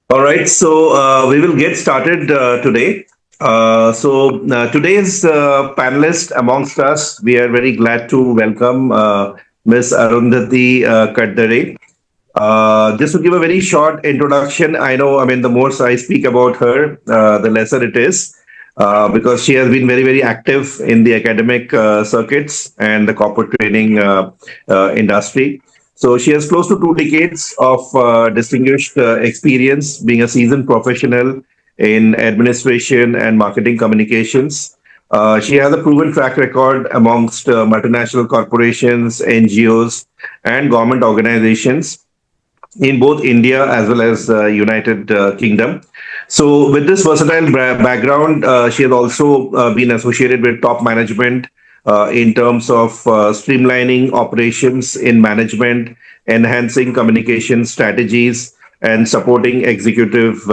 All right, so we will get started today. Today's panelist amongst us, we are very glad to welcome Ms. Arundhati Katdare. Just to give a very short introduction, I mean, the more I speak about her, the lesser it is, because she has been very, very active in the academic circuits and the corporate training industry. So she has close to 2 decades of distinguished experience being a seasoned professional in administration and marketing communications. She has a proven track record amongst multinational corporations, NGOs, and government organizations in both India as well as United Kingdom. So, with this versatile background, she has also been associated with top management in terms of streamlining operations in management, enhancing communication strategies, and supporting executive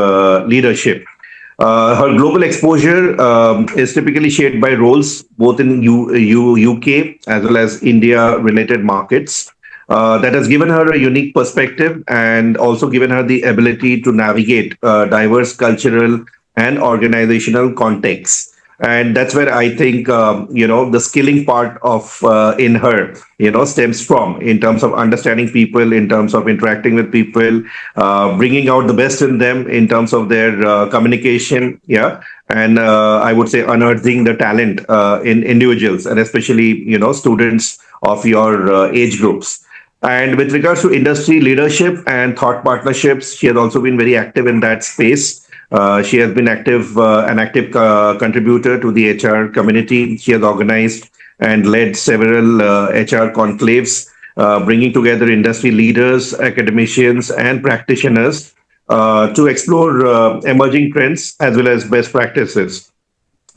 leadership. Her global exposure is typically shaped by roles both in UK as well as India related markets. That has given her a unique perspective and also given her the ability to navigate diverse cultural and organizational contexts. And that's where I think the skilling part of in her stems from, in terms of understanding people, in terms of interacting with people, bringing out the best in them in terms of their communication, yeah, and I would say unearthing the talent in individuals, and especially students of your age groups. And with regards to industry leadership and thought partnerships, she has also been very active in that space. She has been an active contributor to the HR community. She has organized and led several HR conclaves, bringing together industry leaders, academicians, and practitioners to explore emerging trends as well as best practices.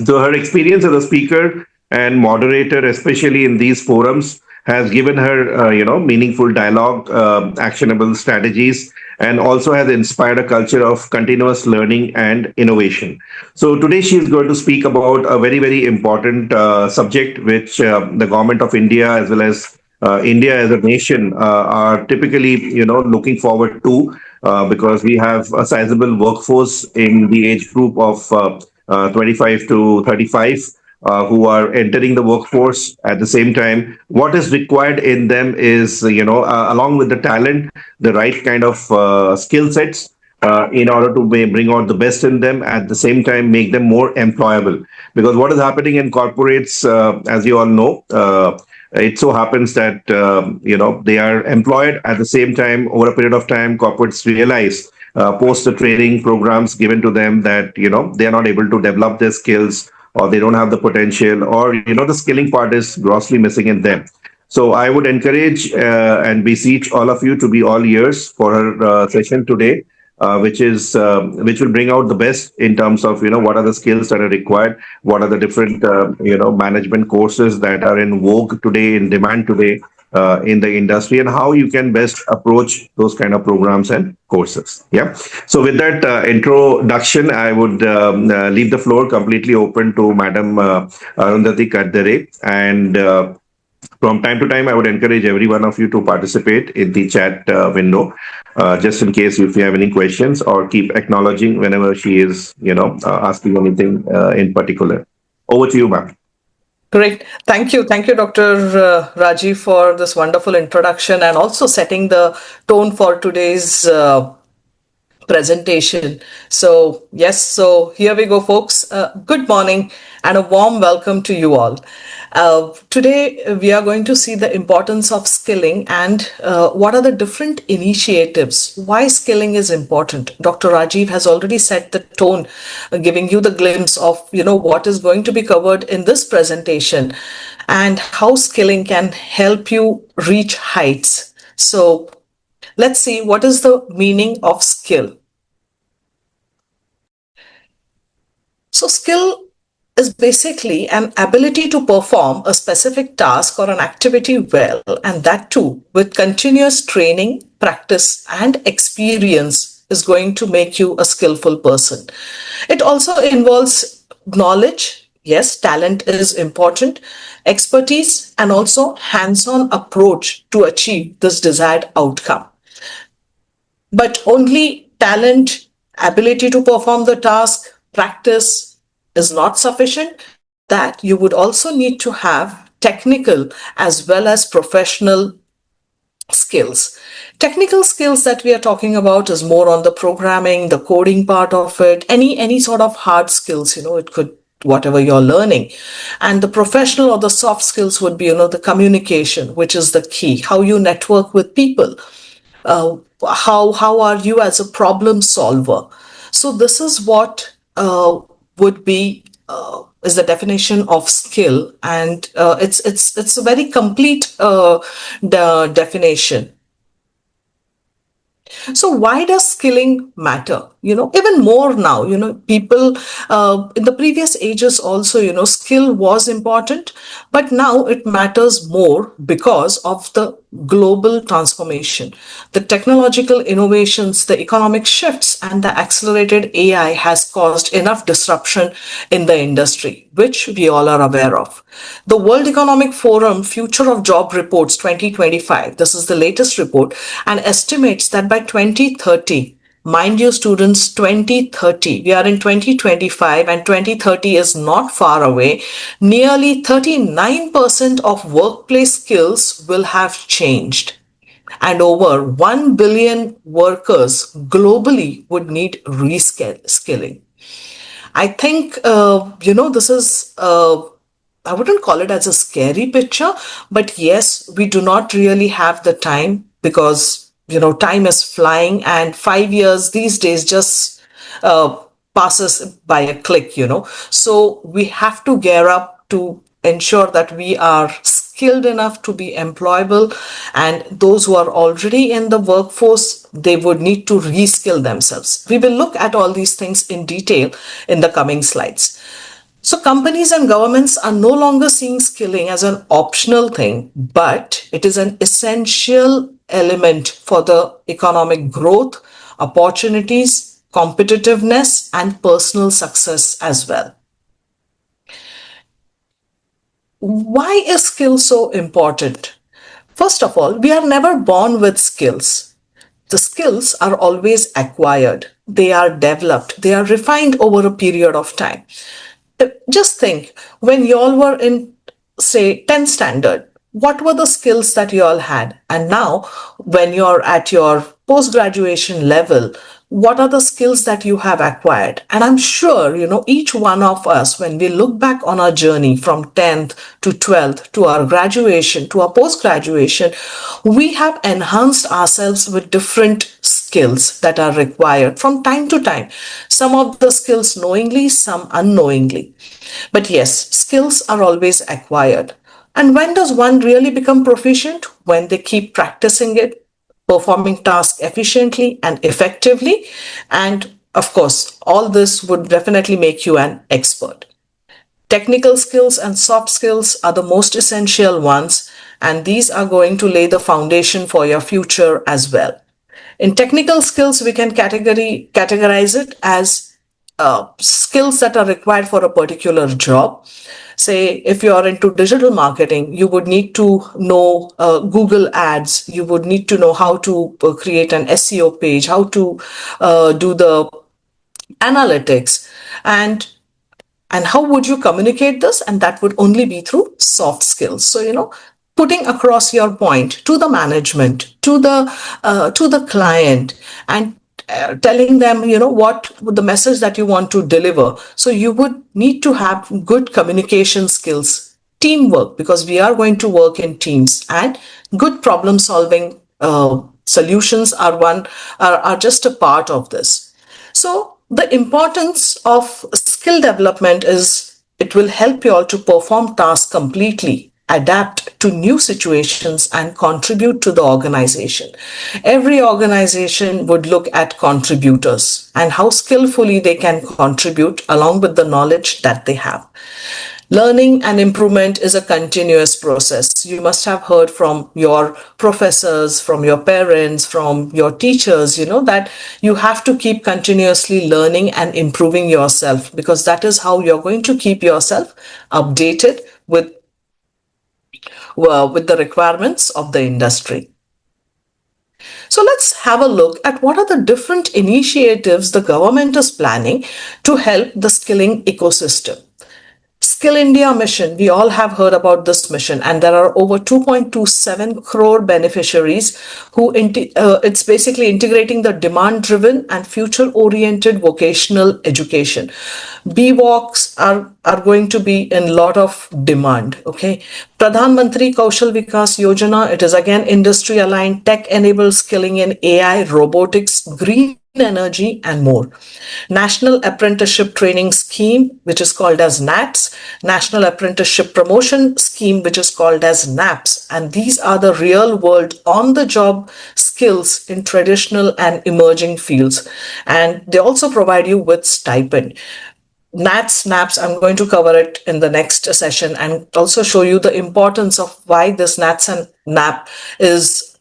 So her experience as a speaker and moderator, especially in these forums, has given her, meaningful dialogue, actionable strategies, and also has inspired a culture of continuous learning and innovation. So today she is going to speak about a very, very important subject, which the government of India as well as India as a nation are typically, looking forward to, because we have a sizable workforce in the age group of 25 to 35 who are entering the workforce. At the same time, what is required in them is, along with the talent, the right kind of skill sets in order to bring out the best in them, at the same time make them more employable. Because what is happening in corporates, as you all know, it so happens that they are employed. At the same time, over a period of time, corporates realize post the training programs given to them that they are not able to develop their skills, or they don't have the potential, or the skilling part is grossly missing in them. So I would encourage and beseech all of you to be all ears for our session today, which will bring out the best in terms of what are the skills that are required, what are the different management courses that are in vogue today, in demand today in the industry, and how you can best approach those kind of programs and courses. Yeah. So with that introduction, I would leave the floor completely open to Madam Arundhati Katdare, and from time to time, I would encourage every one of you to participate in the chat window, just in case if you have any questions, or keep acknowledging whenever she is, asking anything in particular. Over to you, ma'am. Great. Thank you. Thank you, Dr. Rajiv, for this wonderful introduction and also setting the tone for today's presentation. So, yes, so here we go, folks. Good morning and a warm welcome to you all. Today, we are going to see the importance of skilling and what are the different initiatives, why skilling is important. Dr. Rajiv has already set the tone, giving you the glimpse of, what is going to be covered in this presentation and how skilling can help you reach heights. So, let's see what is the meaning of skill. So, skill is basically an ability to perform a specific task or an activity well, and that too with continuous training, practice, and experience is going to make you a skillful person. It also involves knowledge. Yes, talent is important, expertise, and also hands on approach to achieve this desired outcome. But only talent ability to perform the task, practice is not sufficient, that you would also need to have technical as well as professional skills. Technical skills that we are talking about is more on the programming, the coding part of it, any sort of hard skills, it could whatever you're learning. And the professional or the soft skills would be, the communication, which is the key, how you network with people, uh, how are you as a problem solver. So this is what would be is the definition of skill, and it's a very complete definition. So why does skilling matter? Even more now, people in the previous ages also, skill was important, but now it matters more because of the global transformation. The technological innovations, the economic shifts, and the accelerated AI has caused enough disruption in the industry, which we all are aware of. The World Economic Forum Future of Job Reports 2025, this is the latest report, and estimates that by 2030, mind you, students, 2030, we are in 2025 and 2030 is not far away, nearly 39% of workplace skills will have changed. And over 1 billion workers globally would need reskilling. I think, this is, I wouldn't call it as a scary picture, but yes, we do not really have the time because, time is flying, and 5 years these days just uh, passes by a click, So we have to gear up to ensure that we are skilled enough to be employable, and those who are already in the workforce, they would need to reskill themselves. We will look at all these things in detail in the coming slides. So companies and governments are no longer seeing skilling as an optional thing, but it is an essential element for the economic growth, opportunities, competitiveness, and personal success as well. Why is skill so important? First of all, we are never born with skills. The skills are always acquired, they are developed, they are refined over a period of time. Just think, when y'all were in, say, 10th standard, what were the skills that you all had? And now, when you're at your post graduation level, what are the skills that you have acquired? And I'm sure, each one of us, when we look back on our journey from 10th to 12th to our graduation to our post graduation, we have enhanced ourselves with different skills that are required from time to time. Some of the skills knowingly, some unknowingly. But yes, skills are always acquired. And when does one really become proficient? When they keep practicing it, performing tasks efficiently and effectively. And of course, all this would definitely make you an expert. Technical skills and soft skills are the most essential ones, and these are going to lay the foundation for your future as well. In technical skills, we can categorize it as skills that are required for a particular job. Say, if you are into digital marketing, you would need to know Google Ads, you would need to know how to create an SEO page, how to do the analytics, and how would you communicate this? And that would only be through soft skills. So, putting across your point to the management, to the client, and telling them, what the message that you want to deliver. So you would need to have good communication skills, teamwork, because we are going to work in teams, and good problem solving solutions are just a part of this. So the importance of skill development is it will help you all to perform tasks completely, adapt to new situations, and contribute to the organization. Every organization would look at contributors and how skillfully they can contribute along with the knowledge that they have. Learning and improvement is a continuous process. You must have heard from your professors, from your parents, from your teachers, that you have to keep continuously learning and improving yourself, because that is how you're going to keep yourself updated with the requirements of the industry. So let's have a look at what are the different initiatives the government is planning to help the skilling ecosystem. Skill India mission, we all have heard about this mission, and there are over 2.27 crore beneficiaries who it's basically integrating the demand driven and future oriented vocational education. BWalks are going to be in lot of demand. Okay. Pradhan Mantri Kaushal Vikas Yojana, it is again industry aligned, tech enabled skilling in AI, robotics, green energy, and more. National Apprenticeship Training Scheme, which is called as NATS, National Apprenticeship Promotion Scheme, which is called as NAPS. And these are the real world on the job skills in traditional and emerging fields. And they also provide you with stipend. NATS, NAPS, I'm going to cover it in the next session and also show you the importance of why this NATS and NAP is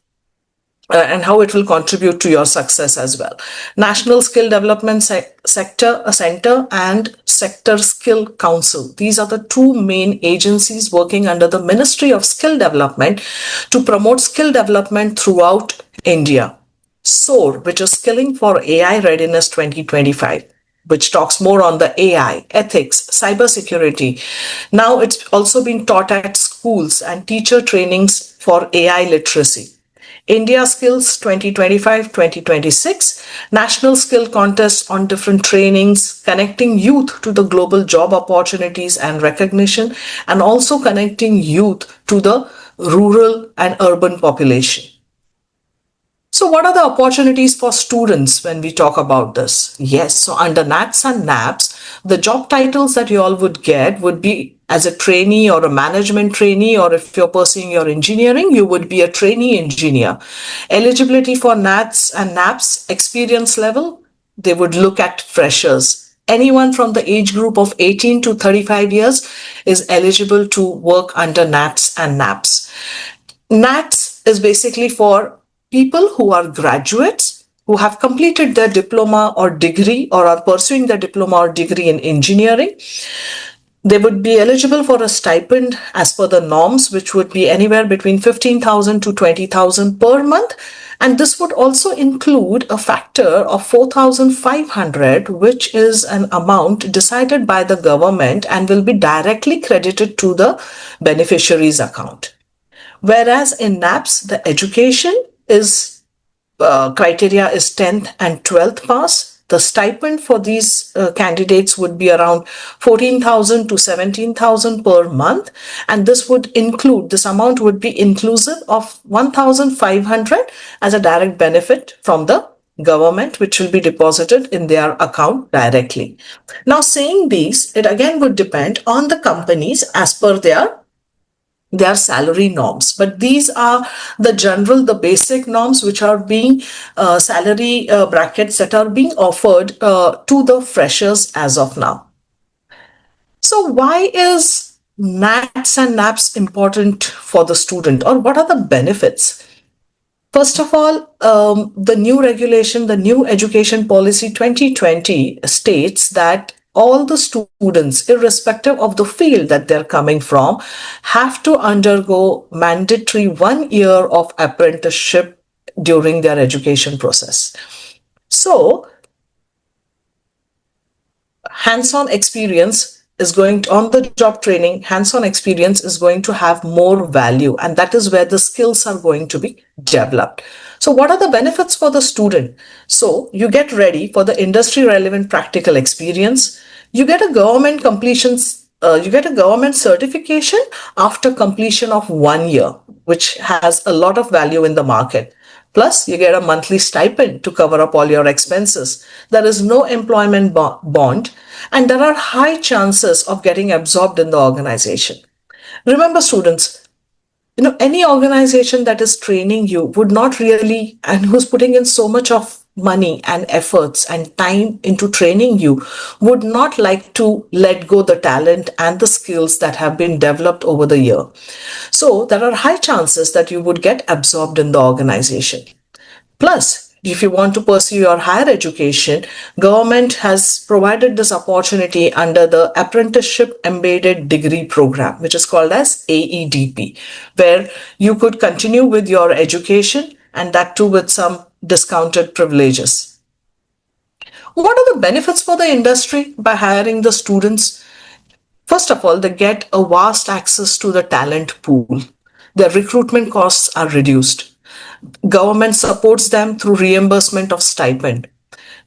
and how it will contribute to your success as well. National Skill Development Sector Center and Sector Skill Council. These are the two main agencies working under the Ministry of Skill Development to promote skill development throughout India. SOAR, which is Skilling for AI Readiness 2025, which talks more on the AI, ethics, cybersecurity. Now it's also been taught at schools and teacher trainings for AI literacy. India Skills 2025-2026, National Skill Contest on different trainings, connecting youth to the global job opportunities and recognition, and also connecting youth to the rural and urban population. So what are the opportunities for students when we talk about this? Yes, so under NATS and NAPS, the job titles that you all would get would be as a trainee or a management trainee, or if you're pursuing your engineering, you would be a trainee engineer. Eligibility for NATS and NAPS experience level, they would look at freshers. Anyone from the age group of 18 to 35 years is eligible to work under NATS and NAPS. NATS is basically for people who are graduates who have completed their diploma or degree or are pursuing their diploma or degree in engineering. They would be eligible for a stipend as per the norms, which would be anywhere between 15,000 to 20,000 per month. And this would also include a factor of 4,500, which is an amount decided by the government and will be directly credited to the beneficiary's account. Whereas in NAPS, the education is criteria is 10th and 12th pass. The stipend for these candidates would be around 14,000 to 17,000 per month. And this amount would be inclusive of 1,500 as a direct benefit from the government, which will be deposited in their account directly. Now, saying these, it again would depend on the companies as per their salary norms, but these are the basic norms which are being salary brackets that are being offered to the freshers as of now. So why is NATS and NAPS important for the student, or what are the benefits? First of all, the new regulation, the new education policy 2020 states that all the students, irrespective of the field that they're coming from, have to undergo mandatory 1 year of apprenticeship during their education process. So, hands-on experience is going to, on the job training, hands-on experience is going to have more value, and that is where the skills are going to be developed. So what are the benefits for the student? So you get ready for the industry relevant practical experience. You get a government certification after completion of 1 year, which has a lot of value in the market. Plus, you get a monthly stipend to cover up all your expenses. There is no employment bond, and there are high chances of getting absorbed in the organization. Remember, students, any organization that is training you would not really, and who's putting in so much of money and efforts and time into training you, would not like to let go the talent and the skills that have been developed over the year. So there are high chances that you would get absorbed in the organization. Plus, if you want to pursue your higher education, government has provided this opportunity under the Apprenticeship Embedded Degree Program, which is called as AEDP, where you could continue with your education and that too with some discounted privileges. What are the benefits for the industry by hiring the students? First of all, they get a vast access to the talent pool. Their recruitment costs are reduced. Government supports them through reimbursement of stipend.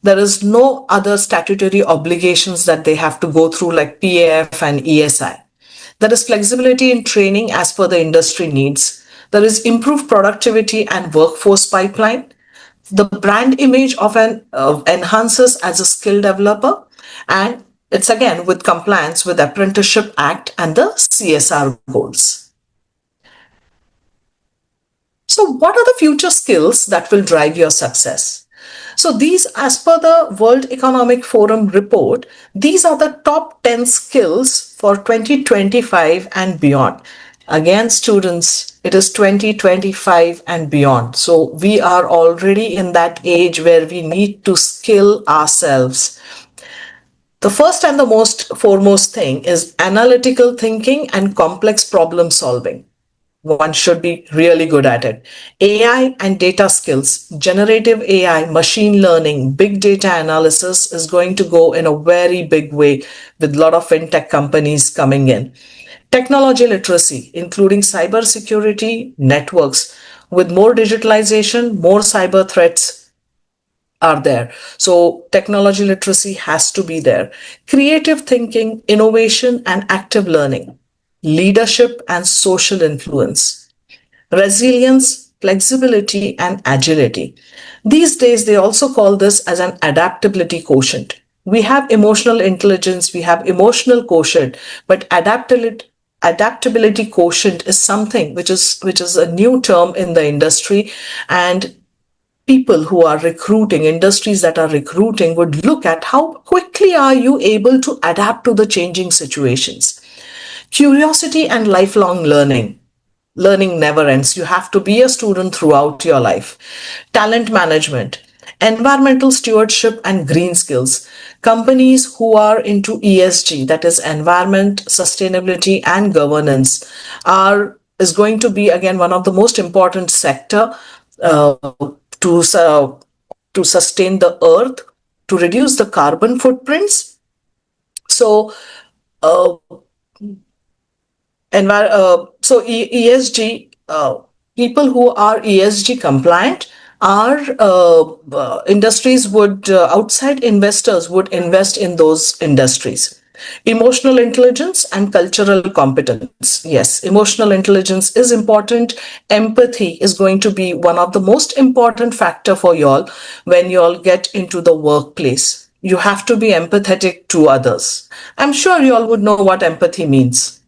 There is no other statutory obligations that they have to go through like PAF and ESI. There is flexibility in training as per the industry needs. There is improved productivity and workforce pipeline. The brand image of an enhances as a skill developer, and it's again with compliance with Apprenticeship Act and the CSR goals. So, what are the future skills that will drive your success? So, these, as per the World Economic Forum report, these are the top 10 skills for 2025 and beyond. Again, students, it is 2025 and beyond. So, we are already in that age where we need to skill ourselves. The first and the most foremost thing is analytical thinking and complex problem solving. One should be really good at it. AI and data skills, generative AI, machine learning, big data analysis is going to go in a very big way with a lot of fintech companies coming in. Technology literacy, including cyber security, networks. With more digitalization, more cyber threats are there. So technology literacy has to be there. Creative thinking, innovation, and active learning. Leadership and social influence. Resilience, flexibility, and agility. These days, they also call this as an adaptability quotient. We have emotional intelligence, we have emotional quotient, but adaptability quotient is something which is a new term in the industry, and people who are recruiting, industries that are recruiting would look at how quickly are you able to adapt to the changing situations. Curiosity and lifelong learning. Learning never ends. You have to be a student throughout your life. Talent management, environmental stewardship, and green skills. Companies who are into ESG, that is environment, sustainability, and governance, is going to be again one of the most important sector uh, to sustain the earth, to reduce the carbon footprints. So uh, ESG, people who are ESG compliant are industries would, outside investors would invest in those industries. Emotional intelligence and cultural competence. Yes, emotional intelligence is important. Empathy is going to be one of the most important factor for y'all when y'all get into the workplace. You have to be empathetic to others. I'm sure y'all would know what empathy means.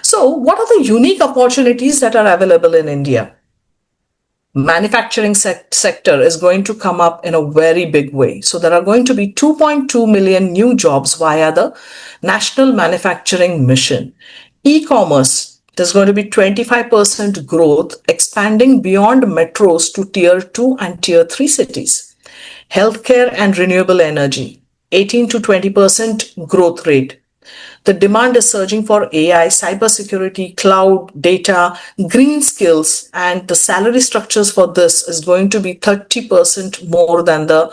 So, what are the unique opportunities that are available in India? Manufacturing sector is going to come up in a very big way. So, there are going to be 2.2 million new jobs via the National Manufacturing Mission. E-commerce, there's going to be 25% growth, expanding beyond metros to tier 2 and tier 3 cities. Healthcare and renewable energy, 18 to 20% growth rate. The demand is surging for AI, cybersecurity, cloud, data, green skills, and the salary structures for this is going to be 30% more than the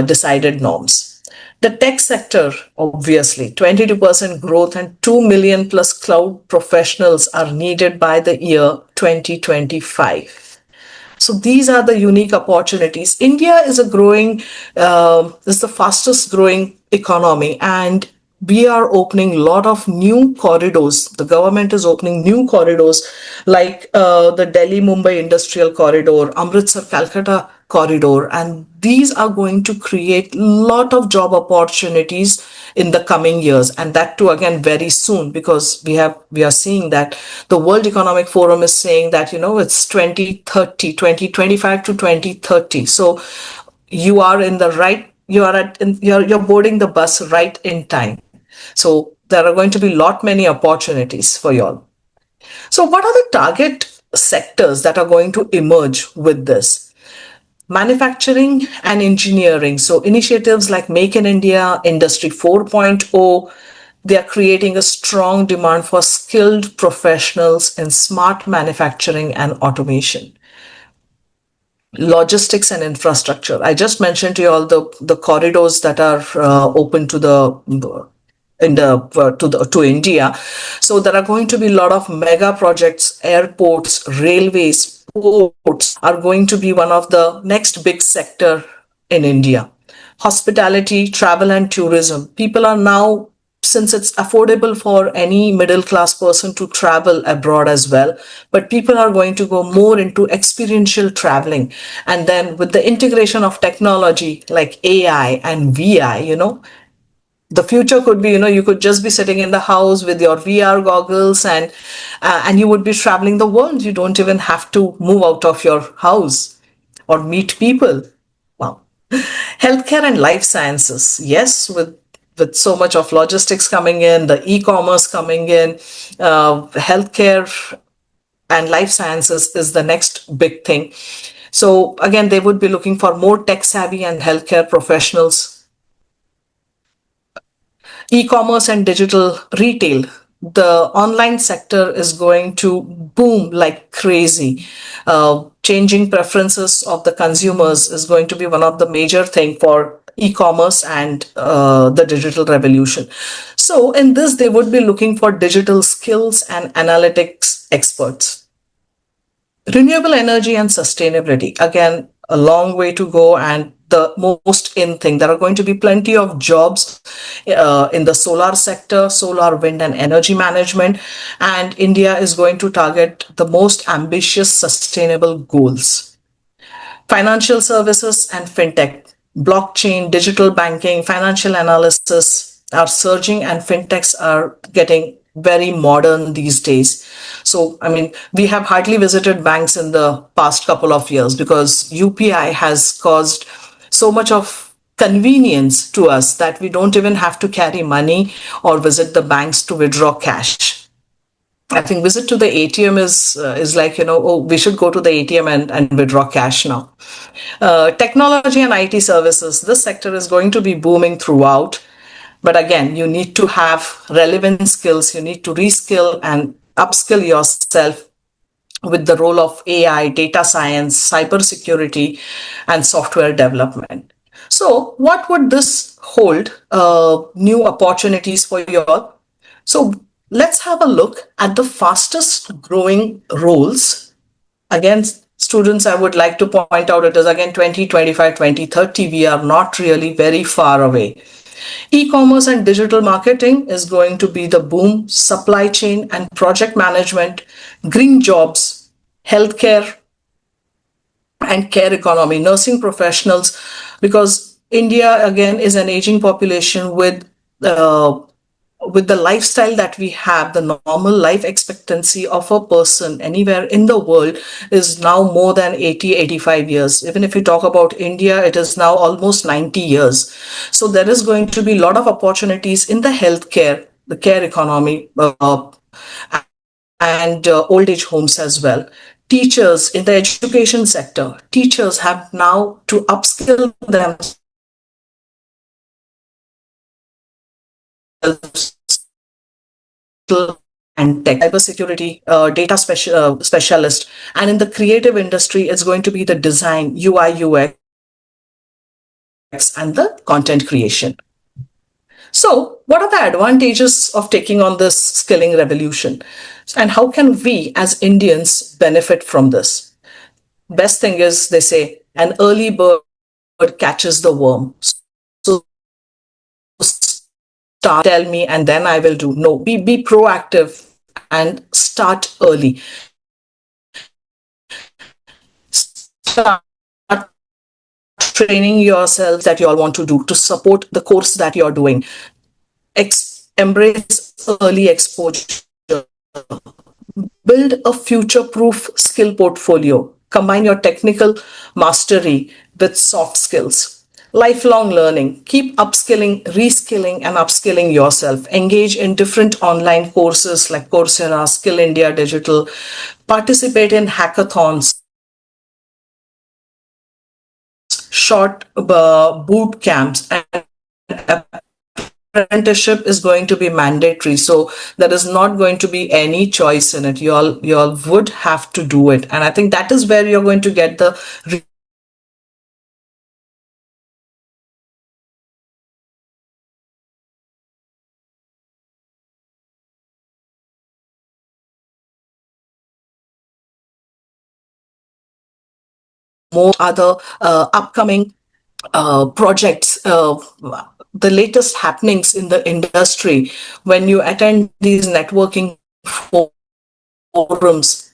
decided norms. The tech sector, obviously, 22% growth and 2 million plus cloud professionals are needed by the year 2025. So these are the unique opportunities. India is is the fastest growing economy, and we are opening a lot of new corridors. The government is opening new corridors like the Delhi Mumbai Industrial Corridor, Amritsar Calcutta Corridor, and these are going to create a lot of job opportunities in the coming years, and that too again very soon, because we are seeing that the World Economic Forum is saying that it's 2030, 2025 to 2030. So you are in the right, you're boarding the bus right in time. So there are going to be lot many opportunities for y'all. So what are the target sectors that are going to emerge with this? Manufacturing and engineering. So initiatives like Make in India, Industry 4.0, they are creating a strong demand for skilled professionals in smart manufacturing and automation. logistics and infrastructure. I just mentioned to you all the corridors that are open to the in the to India. So there are going to be a lot of mega projects, airports, railways, ports are going to be one of the next big sector in India. Hospitality, travel and tourism. People are now, since it's affordable for any middle class person to travel abroad as well, but people are going to go more into experiential traveling. And then with the integration of technology like AI and VI, the future could be, you could just be sitting in the house with your VR goggles, and you would be traveling the world. You don't even have to move out of your house or meet people. Wow. Healthcare and life sciences. Yes, with so much of logistics coming in, the e-commerce coming in, healthcare and life sciences is the next big thing. So again, they would be looking for more tech savvy and healthcare professionals. E-commerce and digital retail. The online sector is going to boom like crazy. Changing preferences of the consumers is going to be one of the major thing for e-commerce and the digital revolution. So in this, they would be looking for digital skills and analytics experts. Renewable energy and sustainability. Again, a long way to go, and the most in thing. There are going to be plenty of jobs in the solar sector, solar, wind, and energy management. And India is going to target the most ambitious sustainable goals. Financial services and fintech, blockchain, digital banking, financial analysis are surging, and fintechs are getting very modern these days. So, I mean, we have hardly visited banks in the past couple of years because UPI has caused so much of convenience to us that we don't even have to carry money or visit the banks to withdraw cash. I think visit to the ATM is like, oh, we should go to the ATM and withdraw cash now. Technology and IT services. This sector is going to be booming throughout. But again, you need to have relevant skills. You need to reskill and upskill yourself with the role of AI, data science, cybersecurity, and software development. So what would this hold new opportunities for you all? So let's have a look at the fastest growing roles. Again, students, I would like to point out it is again 2025, 2030. We are not really very far away. E-commerce and digital marketing is going to be the boom, supply chain and project management, green jobs, healthcare and care economy, nursing professionals, because India again is an aging population with the lifestyle that we have. The normal life expectancy of a person anywhere in the world is now more than 80, 85 years. Even if you talk about India, it is now almost 90 years. So there is going to be a lot of opportunities in the healthcare, the care economy, and old age homes as well. Teachers in the education sector, teachers have now to upskill themselves and tech, cybersecurity, data specialist. And in the creative industry, it's going to be the design, UI, UX, and the content creation. So what are the advantages of taking on this skilling revolution? And how can we as Indians benefit from this? Best thing is, they say, an early bird catches the worm. So start, tell me, and then I will do. No, be proactive and start early. Start training yourself that you all want to do to support the course that you're doing. Embrace early exposure. Build a future-proof skill portfolio. Combine your technical mastery with soft skills. Lifelong learning. Keep upskilling, reskilling, and upskilling yourself. Engage in different online courses like Coursera, Skill India Digital. Participate in hackathons, short boot camps, and apprenticeship is going to be mandatory. So there is not going to be any choice in it. You all would have to do it. And I think that is where you're going to get the more other upcoming projects, the latest happenings in the industry, when you attend these networking forums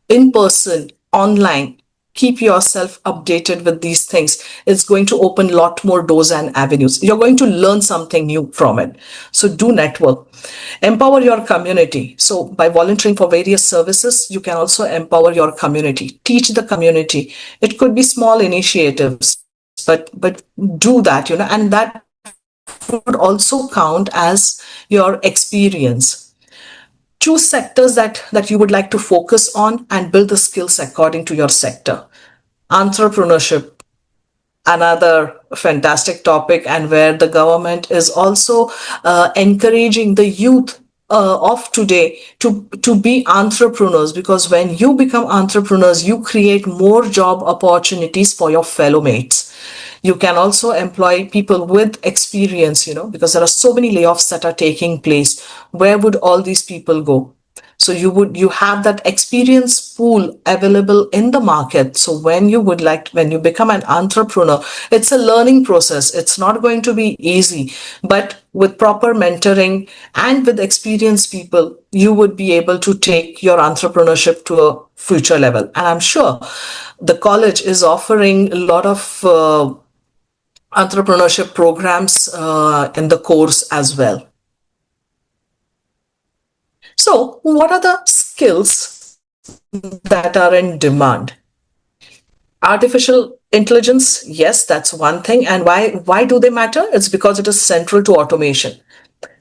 in person, online, keep yourself updated with these things. It's going to open a lot more doors and avenues. You're going to learn something new from it. So do network. Empower your community. So by volunteering for various services, you can also empower your community. Teach the community. It could be small initiatives, but do that, and that would also count as your experience. Choose sectors that you would like to focus on and build the skills according to your sector. Entrepreneurship, another fantastic topic, and where the government is also encouraging the youth of today to be entrepreneurs, because when you become entrepreneurs, you create more job opportunities for your fellow mates. You can also employ people with experience, because there are so many layoffs that are taking place. Where would all these people go? So you have that experience pool available in the market. So when you become an entrepreneur, it's a learning process. It's not going to be easy, but with proper mentoring and with experienced people, you would be able to take your entrepreneurship to a future level. And I'm sure the college is offering a lot of entrepreneurship programs in the course as well. So, what are the skills that are in demand? Artificial intelligence, yes, that's one thing. And why do they matter? It's because it is central to automation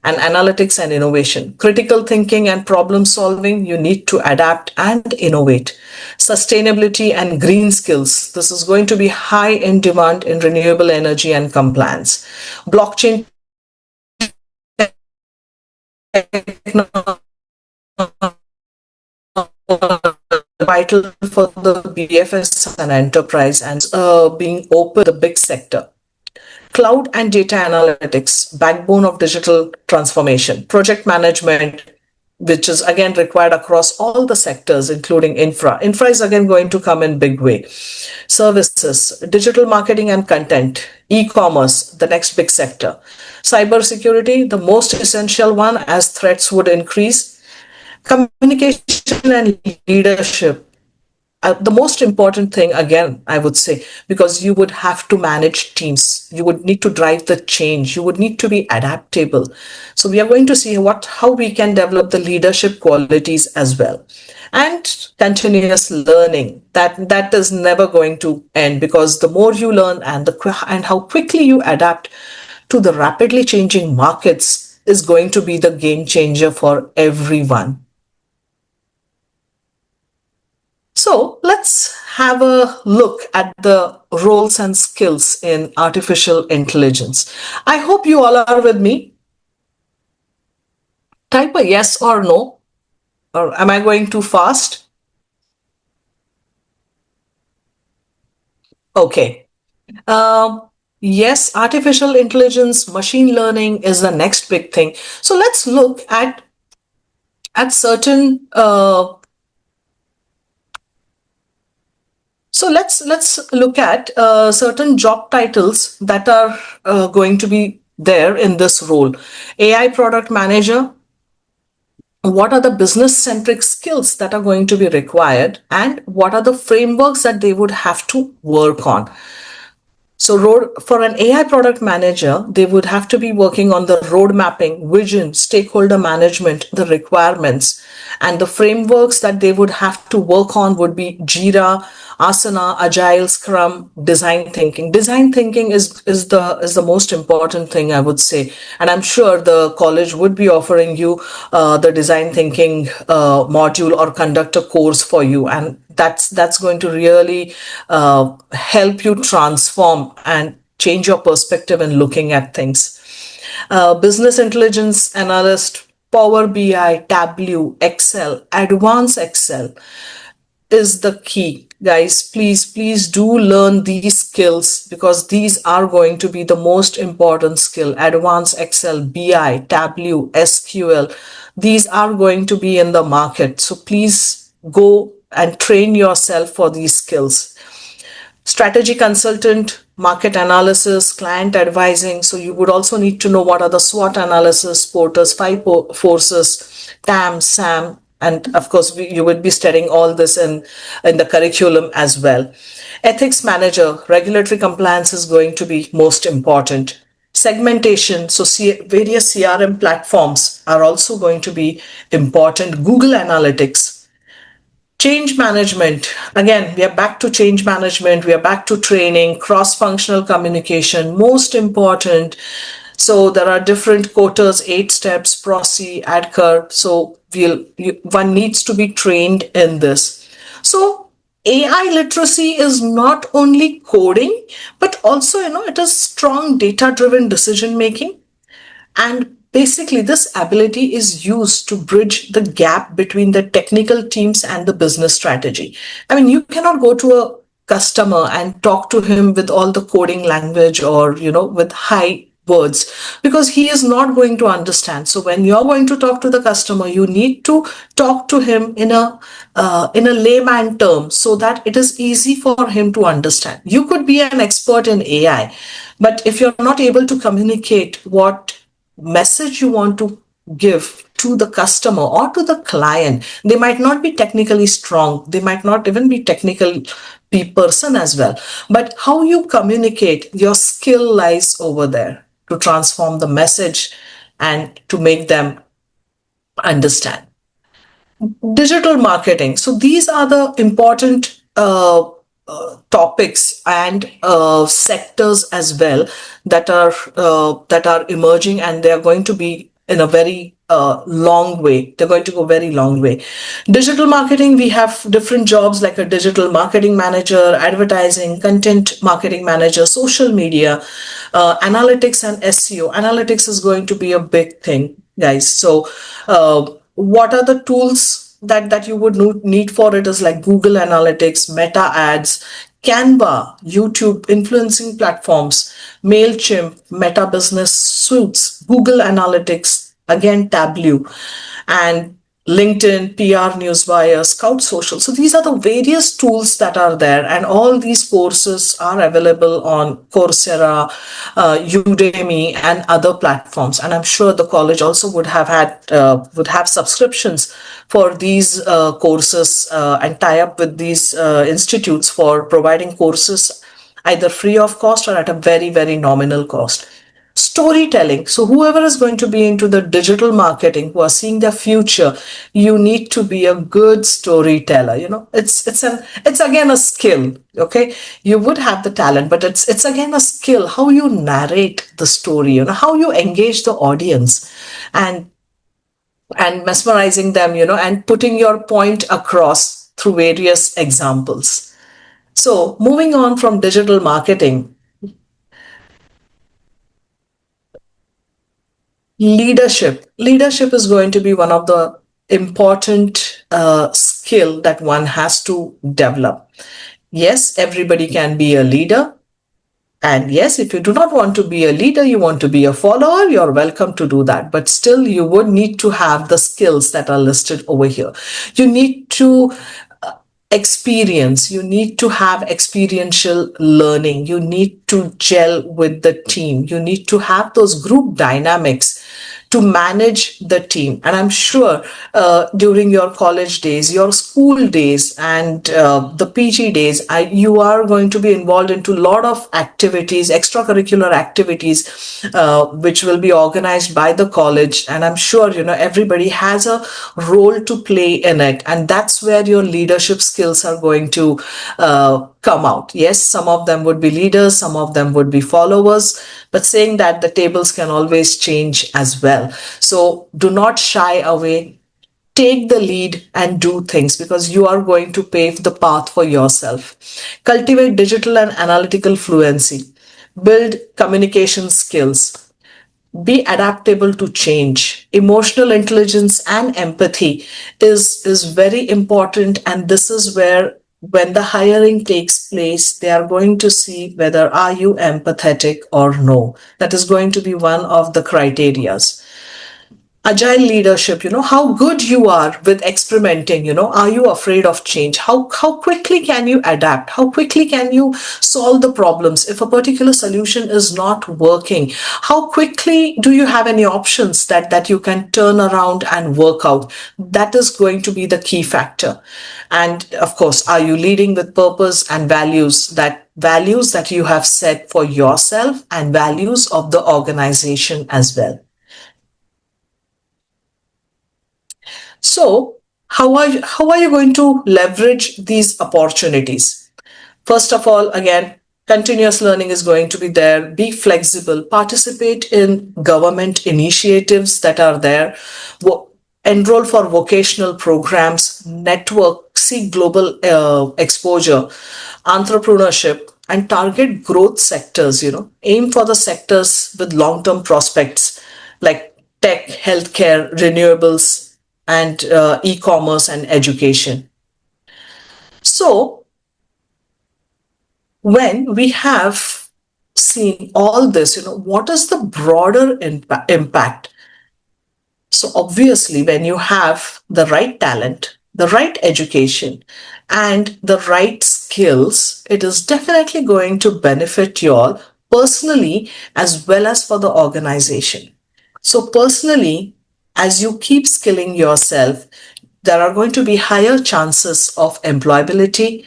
and analytics and innovation. Critical thinking and problem solving, you need to adapt and innovate. Sustainability and green skills, this is going to be high in demand in renewable energy and compliance. Blockchain technology, vital for the BFS and enterprise, and being open the big sector. Cloud and data analytics, backbone of digital transformation. Project management, which is again required across all the sectors, including infra. Infra is again going to come in big way. Services, digital marketing and content, e-commerce, the next big sector. Cybersecurity, the most essential one as threats would increase. Communication and leadership, the most important thing, again, I would say, because you would have to manage teams, you would need to drive the change, you would need to be adaptable. So we are going to see how we can develop the leadership qualities as well. And continuous learning, that is never going to end, because the more you learn and how quickly you adapt to the rapidly changing markets is going to be the game changer for everyone. So let's have a look at the roles and skills in artificial intelligence. I hope you all are with me. Type a yes or no, or am I going too fast? Okay. Yes, artificial intelligence, machine learning is the next big thing. So let's look at certain So let's look at certain job titles that are going to be there in this role. AI product manager. What are the business centric skills that are going to be required, and what are the frameworks that they would have to work on? So for an AI product manager, they would have to be working on the road mapping, vision, stakeholder management, the requirements, and the frameworks that they would have to work on would be Jira, Asana, Agile, Scrum, design thinking. Design thinking is the most important thing, I would say, and I'm sure the college would be offering you the design thinking module or conduct a course for you, and that's going to really help you transform and change your perspective in looking at things. Business intelligence analyst, Power BI, Tableau, Excel, advanced Excel is the key. Guys, please do learn these skills, because these are going to be the most important skill. Advanced Excel, BI, Tableau, SQL, these are going to be in the market. So please go and train yourself for these skills. Strategy consultant, market analysis, client advising. So you would also need to know what are the SWOT analysis, Porter's five forces, TAM, SAM, and of course you would be studying all this in the curriculum as well. Ethics manager, regulatory compliance is going to be most important. Segmentation, so various CRM platforms are also going to be important. Google Analytics. Change management. Again, we are back to change management. We are back to training, cross-functional communication, most important. So there are different quotas, 8 steps, PROCE, ADKAR. So one needs to be trained in this. So AI literacy is not only coding, but also, it is strong data-driven decision making. And basically, this ability is used to bridge the gap between the technical teams and the business strategy. I mean, you cannot go to a customer and talk to him with all the coding language or, with high words, because he is not going to understand. So when you're going to talk to the customer, you need to talk to him in a layman term so that it is easy for him to understand. You could be an expert in AI, but if you're not able to communicate what message you want to give to the customer or to the client, they might not be technically strong, they might not even be technical person as well, but how you communicate, your skill lies over there to transform the message and to make them understand. Digital marketing. So these are the important topics and sectors as well that are emerging, and they are going to be in a very long way. They're going to go very long way. Digital marketing, we have different jobs like a digital marketing manager, advertising, content marketing manager, social media, analytics and SEO. Analytics is going to be a big thing, guys. So what are the tools that you would need for it is like Google Analytics, Meta Ads, Canva, YouTube, influencing platforms, MailChimp, Meta Business Suites, Google Analytics, again Tableau, and LinkedIn, PR Newswire, Scout Social. So these are the various tools that are there, and all these courses are available on Coursera, Udemy, and other platforms. And I'm sure the college also would have subscriptions for these courses and tie up with these institutes for providing courses either free of cost or at a very, very nominal cost. Storytelling. So whoever is going to be into the digital marketing, who are seeing their future, you need to be a good storyteller. It's again a skill. Okay, you would have the talent, but it's again a skill, how you narrate the story, how you engage the audience and mesmerizing them, and putting your point across through various examples. So moving on from digital marketing, leadership is going to be one of the important skill that one has to develop. Yes, everybody can be a leader, and yes, if you do not want to be a leader, you want to be a follower, you're welcome to do that, but still you would need to have the skills that are listed over here. You need to experience, you need to have experiential learning, you need to gel with the team, you need to have those group dynamics to manage the team. And I'm sure during your college days, your school days, and the PG days, you are going to be involved into a lot of activities, extracurricular activities, which will be organized by the college. And I'm sure, everybody has a role to play in it. And that's where your leadership skills are going to come out. Yes, some of them would be leaders, some of them would be followers, but saying that the tables can always change as well. So do not shy away. Take the lead and do things, because you are going to pave the path for yourself. Cultivate digital and analytical fluency. Build communication skills. Be adaptable to change. Emotional intelligence and empathy is very important, and this is where, when the hiring takes place, they are going to see whether are you empathetic or no. That is going to be one of the criterias. agile leadership, how good you are with experimenting, are you afraid of change? How quickly can you adapt? How quickly can you solve the problems? If a particular solution is not working, how quickly do you have any options that you can turn around and work out? That is going to be the key factor. And of course, are you leading with purpose and values that you have set for yourself and values of the organization as well? So, how are you going to leverage these opportunities? First of all, again, continuous learning is going to be there. Be flexible, participate in government initiatives that are there, enroll for vocational programs, network, seek global exposure, entrepreneurship, and target growth sectors. Aim for the sectors with long term prospects like tech, healthcare, renewables, and e commerce and education. So, when we have seen all this, what is the broader impact? So, obviously, when you have the right talent, the right education, and the right skills, it is definitely going to benefit you all personally as well as for the organization. So, personally, as you keep skilling yourself, there are going to be higher chances of employability,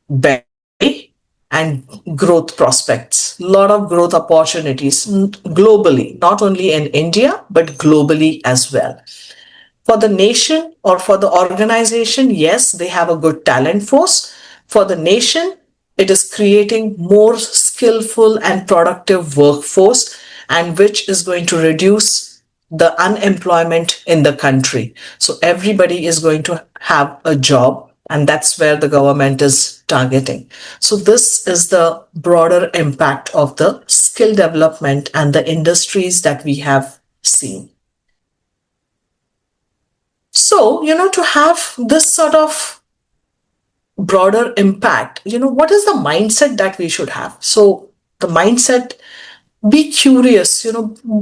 better pay, and growth prospects. A lot of growth opportunities globally, not only in India, but globally as well. For the nation or for the organization, yes, they have a good talent force. For the nation, it is creating more skillful and productive workforce, and which is going to reduce the unemployment in the country. So everybody is going to have a job, and that's where the government is targeting. So this is the broader impact of the skill development and the industries that we have seen. So, to have this sort of broader impact, what is the mindset that we should have? So, the mindset, be curious,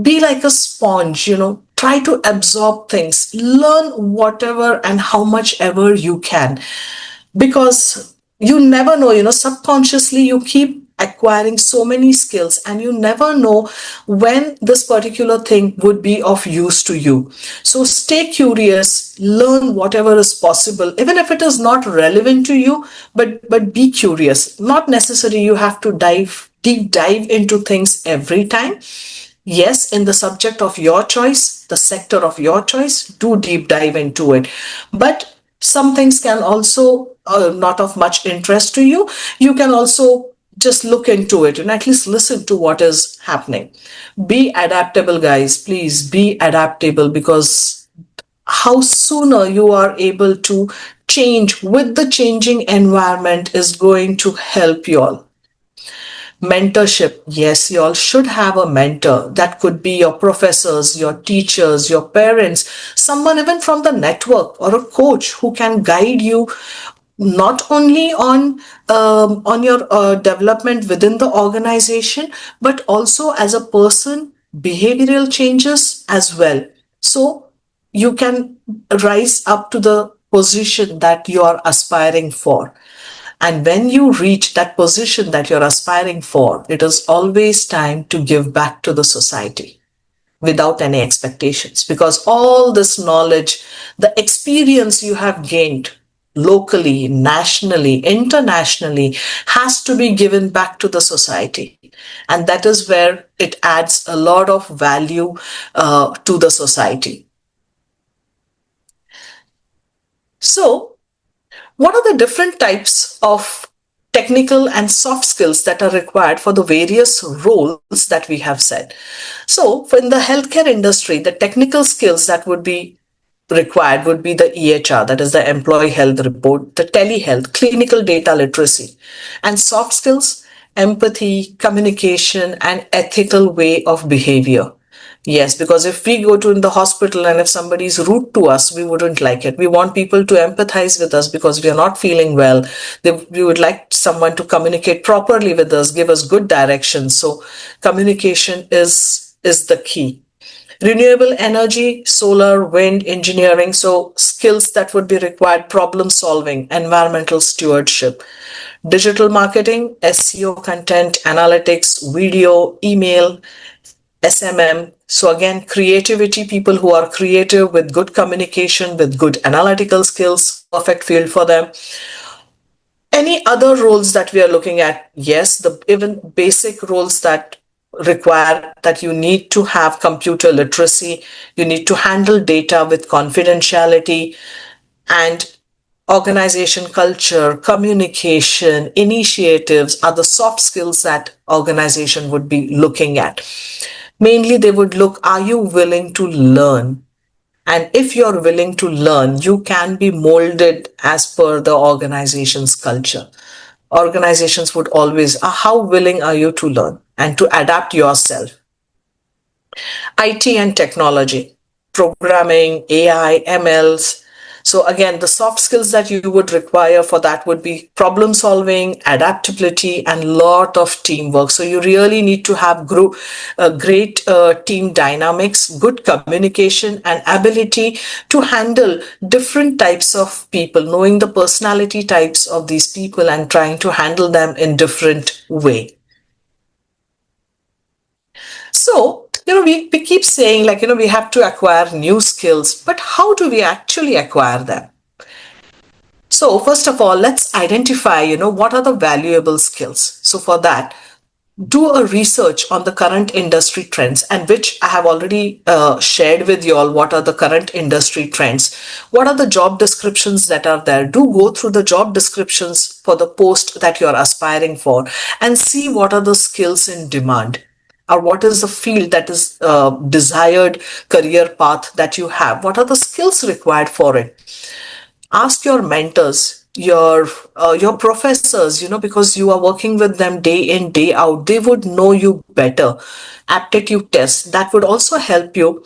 be like a sponge, try to absorb things, learn whatever and how much ever you can, because you never know, subconsciously you keep acquiring so many skills, and you never know when this particular thing would be of use to you. So stay curious, learn whatever is possible, even if it is not relevant to you, but be curious. Not necessary you have to deep dive into things every time. Yes, in the subject of your choice, the sector of your choice, do deep dive into it. But some things can also not of much interest to you. You can also just look into it and at least listen to what is happening. Be adaptable, guys. Please be adaptable, because how sooner you are able to change with the changing environment is going to help you all. Mentorship. Yes, you all should have a mentor. That could be your professors, your teachers, your parents, someone even from the network, or a coach who can guide you not only on your development within the organization, but also as a person, behavioral changes as well. So you can rise up to the position that you are aspiring for. And when you reach that position that you're aspiring for, it is always time to give back to the society without any expectations, because all this knowledge, the experience you have gained locally, nationally, internationally, has to be given back to the society. And that is where it adds a lot of value to the society. So, what are the different types of technical and soft skills that are required for the various roles that we have said? So, for in the healthcare industry, the technical skills that would be required would be the EHR, that is the employee health report, the telehealth, clinical data literacy, and soft skills, empathy, communication, and ethical way of behavior. Yes, because if we go to in the hospital and if somebody is rude to us, we wouldn't like it. We want people to empathize with us because we are not feeling well. We would like someone to communicate properly with us, give us good directions. So communication is the key. Renewable energy, solar, wind, engineering. So skills that would be required: problem solving, environmental stewardship. Digital marketing, SEO, content, analytics, video, email, SMM. So again, creativity, people who are creative with good communication, with good analytical skills, perfect field for them. Any other roles that we are looking at? Yes, the even basic roles that require that you need to have computer literacy, you need to handle data with confidentiality, and organization culture, communication, initiatives are the soft skills that organization would be looking at. Mainly they would look, are you willing to learn? And if you're willing to learn, you can be molded as per the organization's culture. Organizations would always, how willing are you to learn and to adapt yourself? IT and technology, programming, AI, MLs. So again, the soft skills that you would require for that would be problem solving, adaptability, and lot of teamwork. So you really need to have great team dynamics, good communication, and ability to handle different types of people, knowing the personality types of these people and trying to handle them in different way. So, we keep saying like, we have to acquire new skills, but how do we actually acquire them? So, first of all, let's identify, what are the valuable skills. So, for that, do a research on the current industry trends, and which I have already shared with you all. What are the current industry trends? What are the job descriptions that are there? Do go through the job descriptions for the post that you're aspiring for and see what are the skills in demand, or what is the field that is desired career path that you have. What are the skills required for it? Ask your mentors, your professors, because you are working with them day in day out. They would know you better. Aptitude tests that would also help you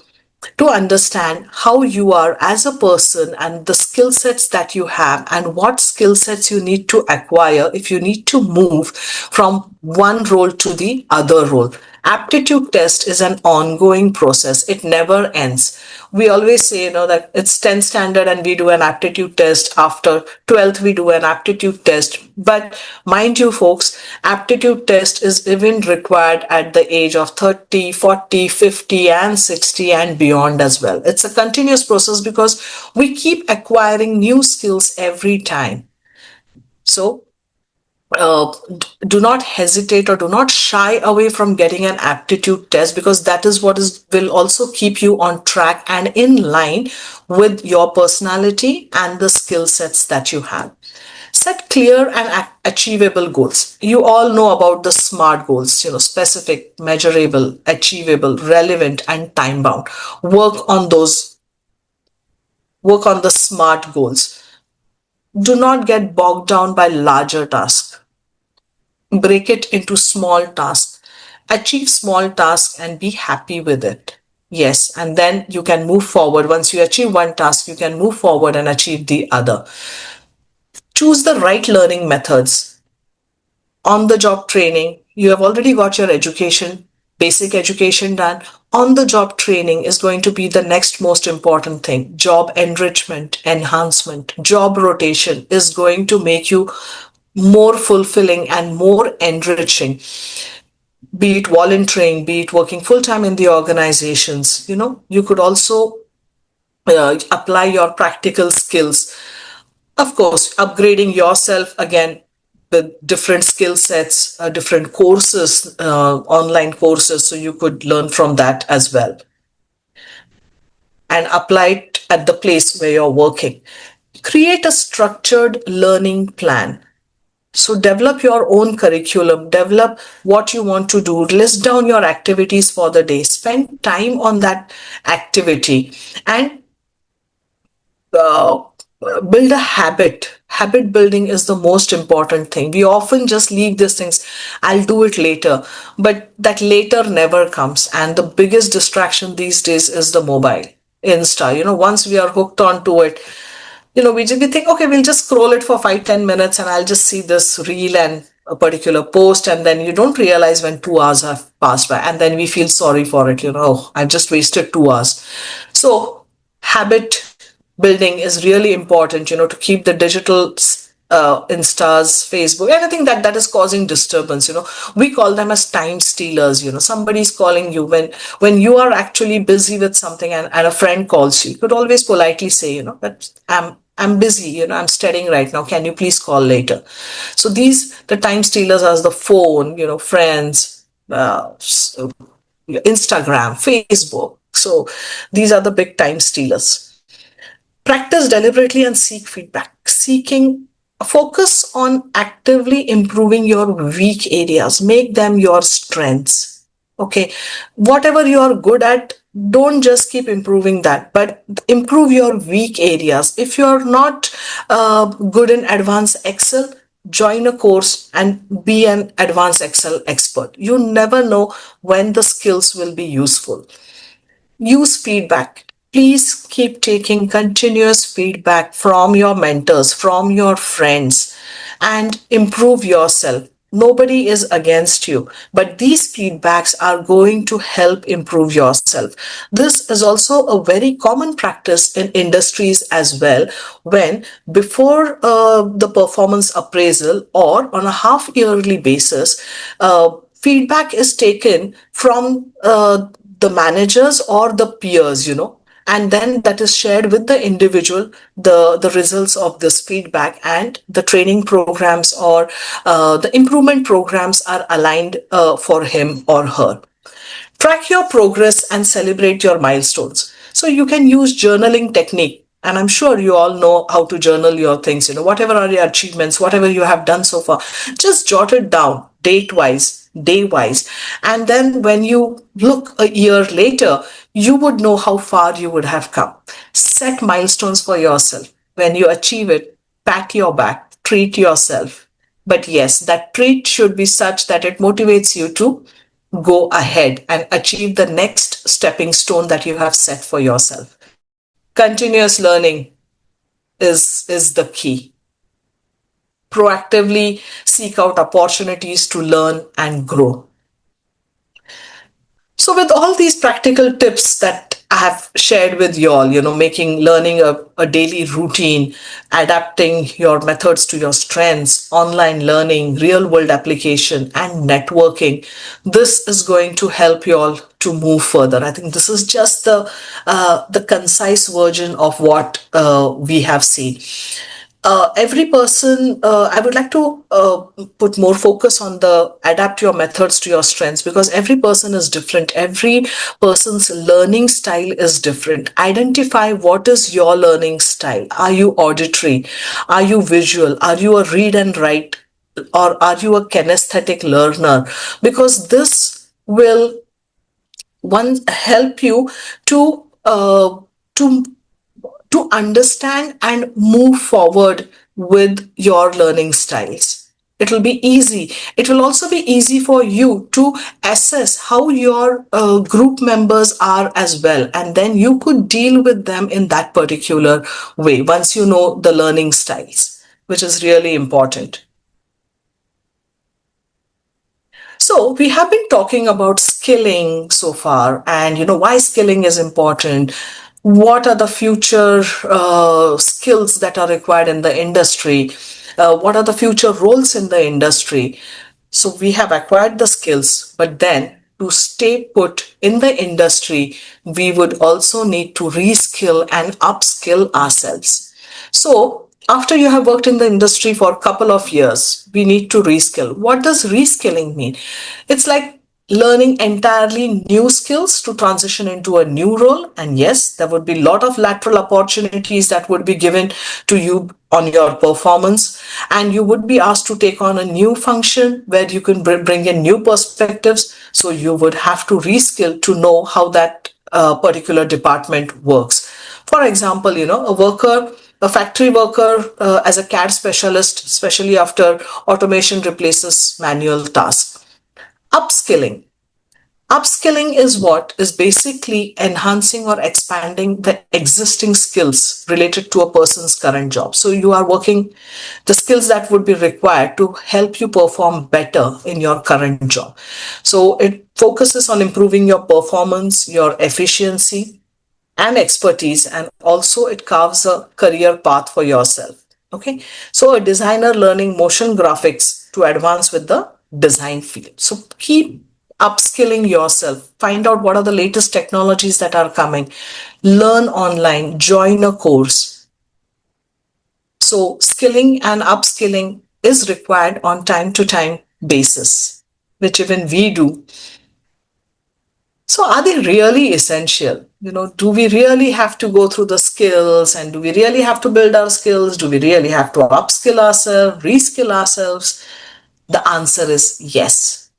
to understand how you are as a person and the skill sets that you have, and what skill sets you need to acquire if you need to move from one role to the other role. Aptitude test is an ongoing process. It never ends. We always say, that it's 10th standard and we do an aptitude test. After 12th, we do an aptitude test. But mind you, folks, aptitude test is even required at the age of 30, 40, 50, and 60 and beyond as well. It's a continuous process because we keep acquiring new skills every time. So do not hesitate or do not shy away from getting an aptitude test, because that is what will also keep you on track and in line with your personality and the skill sets that you have. Set clear and achievable goals. You all know about the SMART goals, specific, measurable, achievable, relevant, and time bound. Work on those. Work on the SMART goals. Do not get bogged down by larger tasks. Break it into small tasks. Achieve small tasks and be happy with it. Yes, and then you can move forward. Once you achieve one task, you can move forward and achieve the other. Choose the right learning methods. On the job training, you have already got your education, basic education done. On the job training is going to be the next most important thing. Job enrichment, enhancement, job rotation is going to make you more fulfilling and more enriching. Be it volunteering, be it working full time in the organizations, you could also apply your practical skills. Of course, upgrading yourself again with different skill sets, different courses, online courses, so you could learn from that as well. And apply it at the place where you're working. Create a structured learning plan. So develop your own curriculum, develop what you want to do, list down your activities for the day, spend time on that activity, and build a habit. Habit building is the most important thing. We often just leave these things, I'll do it later, but that later never comes. And the biggest distraction these days is the mobile, Insta. Once we are hooked onto it, we think, okay, we'll just scroll it for 5-10 minutes and I'll just see this reel and a particular post, and then you don't realize when 2 hours have passed by, and then we feel sorry for it. Oh, I've just wasted 2 hours. So habit building is really important, to keep the digital instas, Facebook, anything that is causing disturbance. We call them as time stealers. Somebody's calling you when you are actually busy with something, and a friend calls you. You could always politely say, that I'm busy, I'm studying right now, can you please call later? So the time stealers are the phone, friends, Instagram, Facebook. So these are the big time stealers. Practice deliberately and seek feedback. Seeking Focus on actively improving your weak areas. Make them your strengths. Okay. Whatever you are good at, don't just keep improving that, but improve your weak areas. If you're not good in advanced Excel, join a course and be an advanced Excel expert. You never know when the skills will be useful. Use feedback. Please keep taking continuous feedback from your mentors, from your friends, and improve yourself. Nobody is against you, but these feedbacks are going to help improve yourself. This is also a very common practice in industries as well, when before the performance appraisal or on a half yearly basis, feedback is taken from the managers or the peers, and then that is shared with the individual, the results of this feedback, and the training programs or the improvement programs are aligned for him or her. Track your progress and celebrate your milestones. So you can use journaling technique, and I'm sure you all know how to journal your things. Whatever are your achievements, whatever you have done so far, just jot it down, date wise, day wise, and then when you look a year later, you would know how far you would have come. Set milestones for yourself. When you achieve it, pat your back, treat yourself. But yes, that treat should be such that it motivates you to go ahead and achieve the next stepping stone that you have set for yourself. Continuous learning is the key. Proactively seek out opportunities to learn and grow. So with all these practical tips that I have shared with you all, making learning a daily routine, adapting your methods to your strengths, online learning, real world application, and networking, this is going to help you all to move further. I think this is just the concise version of what we have seen. Every person, I would like to put more focus on the adapt your methods to your strengths, because every person is different. Every person's learning style is different. Identify what is your learning style. Are you auditory? Are you visual? Are you a read and write? Or are you a kinesthetic learner? Because this will one help you to to understand and move forward with your learning styles. It will be easy. It will also be easy for you to assess how your group members are as well. And then you could deal with them in that particular way once you know the learning styles, which is really important. So we have been talking about skilling so far, and why skilling is important. What are the future skills that are required in the industry? What are the future roles in the industry? So we have acquired the skills, but then to stay put in the industry, we would also need to reskill and upskill ourselves. So after you have worked in the industry for a couple of years, we need to reskill. What does reskilling mean? It's like learning entirely new skills to transition into a new role. And yes, there would be a lot of lateral opportunities that would be given to you on your performance, and you would be asked to take on a new function where you can bring in new perspectives. So you would have to reskill to know how that particular department works. For example, a factory worker as a CAD specialist, especially after automation replaces manual tasks. Upskilling. Upskilling is what is basically enhancing or expanding the existing skills related to a person's current job. So you are working the skills that would be required to help you perform better in your current job. So it focuses on improving your performance, your efficiency, and expertise, and also it carves a career path for yourself. Okay, so a designer learning motion graphics to advance with the design field. So keep upskilling yourself, find out what are the latest technologies that are coming, learn online, join a course. So skilling and upskilling is required on time to time basis, which even we do. So are they really essential? Do we really have to go through the skills, and do we really have to build our skills? Do we really have to upskill ourselves, reskill ourselves? The answer is yes,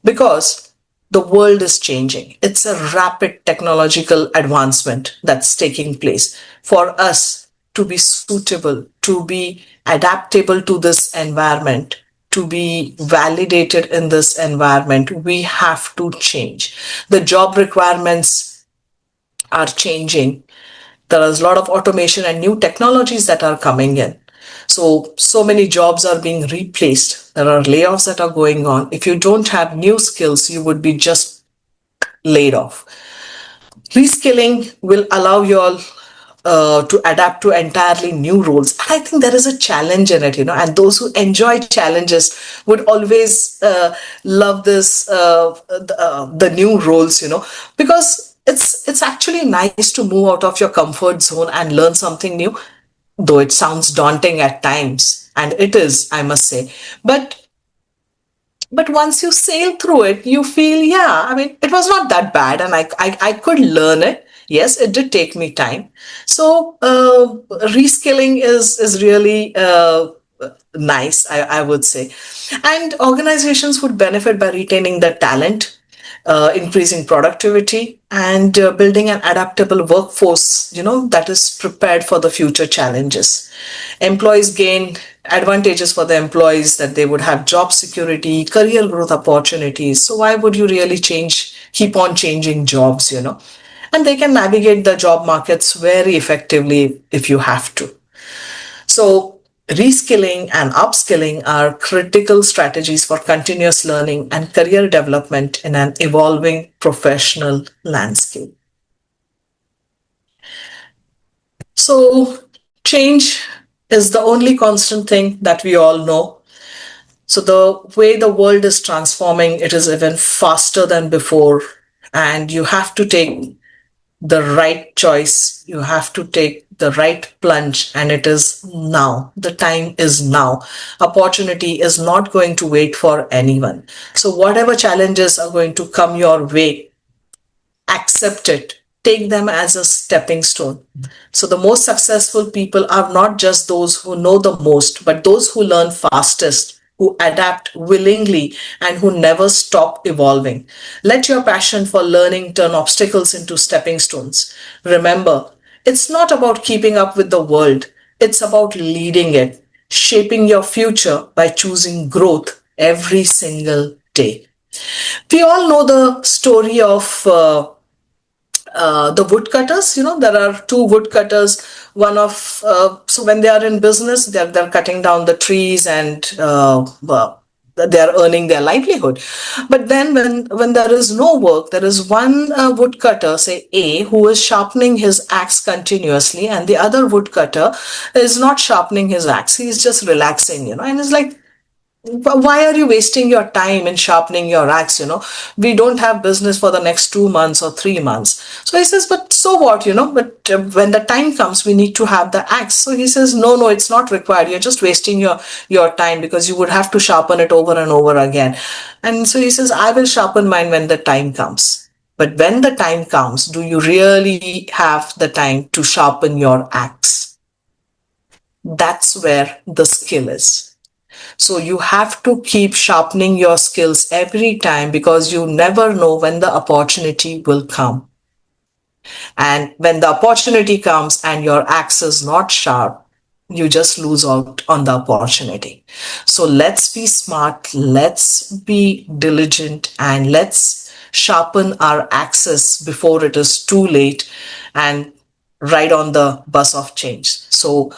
because the world is changing. It's a rapid technological advancement that's taking place. For us to be suitable, to be adaptable to this environment, to be validated in this environment, we have to change. The job requirements are changing. There is a lot of automation and new technologies that are coming in. So many jobs are being replaced. There are layoffs that are going on. If you don't have new skills, you would be just laid off. Reskilling will allow you all to adapt to entirely new roles. I think there is a challenge in it, and those who enjoy challenges would always love this, the new roles, because it's actually nice to move out of your comfort zone and learn something new, though it sounds daunting at times, and it is, I must say. But once you sail through it, you feel, yeah, I mean, it was not that bad, and I could learn it. Yes, it did take me time. So reskilling is really nice, I would say. And organizations would benefit by retaining the talent, increasing productivity, and building an adaptable workforce, that is prepared for the future challenges. Employees gain advantages for the employees, that they would have job security, career growth opportunities. So why would you really keep on changing jobs, And they can navigate the job markets very effectively if you have to. So reskilling and upskilling are critical strategies for continuous learning and career development in an evolving professional landscape. So change is the only constant thing that we all know. So the way the world is transforming, it is even faster than before, and you have to take the right choice. You have to take the right plunge, and it is now. The time is now. Opportunity is not going to wait for anyone. So whatever challenges are going to come your way, accept it. Take them as a stepping stone. So the most successful people are not just those who know the most, but those who learn fastest, who adapt willingly, and who never stop evolving. Let your passion for learning turn obstacles into stepping stones. Remember, it's not about keeping up with the world. It's about leading it, shaping your future by choosing growth every single day. We all know the story of the woodcutters. There are two woodcutters. One of so when they are in business, they're cutting down the trees, and they are earning their livelihood. But then when there is no work, there is one woodcutter, say A, who is sharpening his axe continuously, and the other woodcutter is not sharpening his axe. He's just relaxing, and it's like, why are you wasting your time in sharpening your axe? We don't have business for the next 2 months or 3 months. So he says, but so what? But when the time comes, we need to have the axe. So he says, no, it's not required. You're just wasting your time, because you would have to sharpen it over and over again. And so he says, I will sharpen mine when the time comes. But when the time comes, do you really have the time to sharpen your axe? That's where the skill is. So you have to keep sharpening your skills every time, because you never know when the opportunity will come. And when the opportunity comes and your axe is not sharp, you just lose out on the opportunity. So let's be smart, let's be diligent, and let's sharpen our axis before it is too late and ride on the bus of change. So,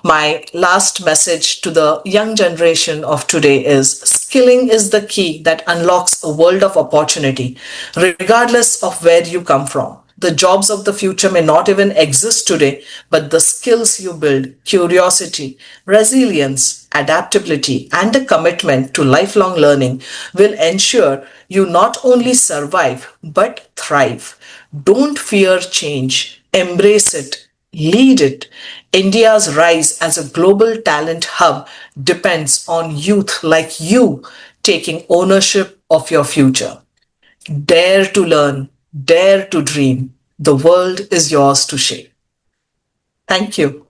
my last message to the young generation of today is skilling is the key that unlocks a world of opportunity, regardless of where you come from. The jobs of the future may not even exist today, but the skills you build, curiosity, resilience, adaptability, and a commitment to lifelong learning will ensure you not only survive but thrive. Don't fear change, embrace it, lead it. India's rise as a global talent hub depends on youth like you taking ownership of your future. Dare to learn, dare to dream. The world is yours to shape. Thank you.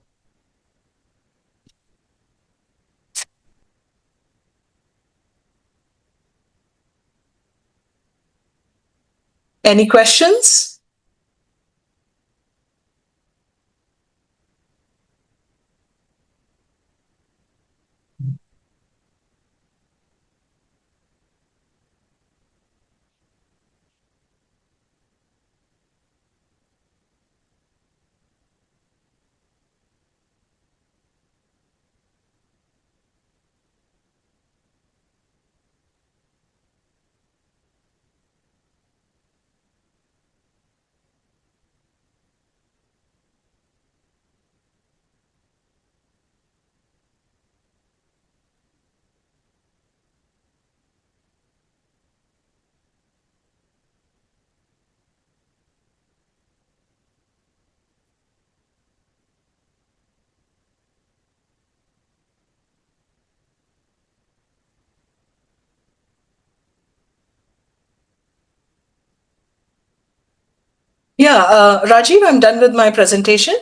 Any questions? Yeah, Rajiv, I'm done with my presentation.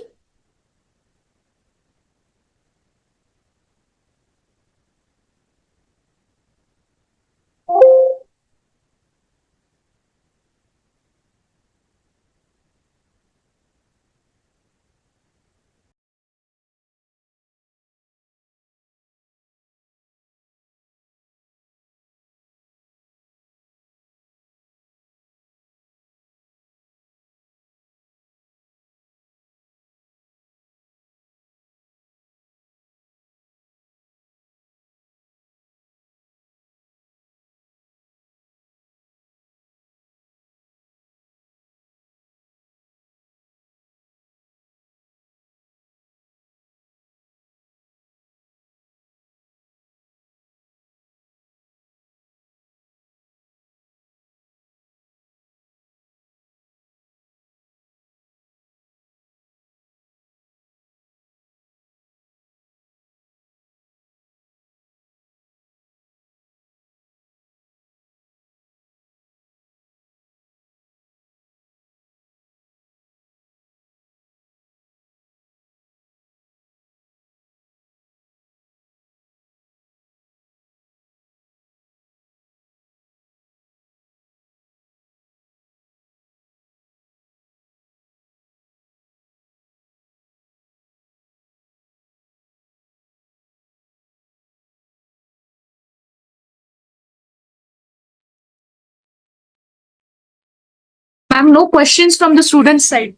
Ma'am, no questions from the student side.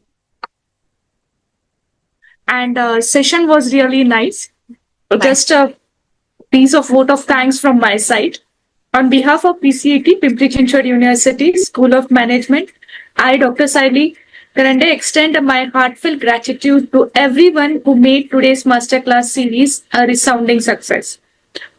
And session was really nice. Just a piece of vote of thanks from my side. On behalf of PCET, Pimpri Chinchwad University, School of Management, I, Dr. Saili Karande, extend my heartfelt gratitude to everyone who made today's masterclass series a resounding success.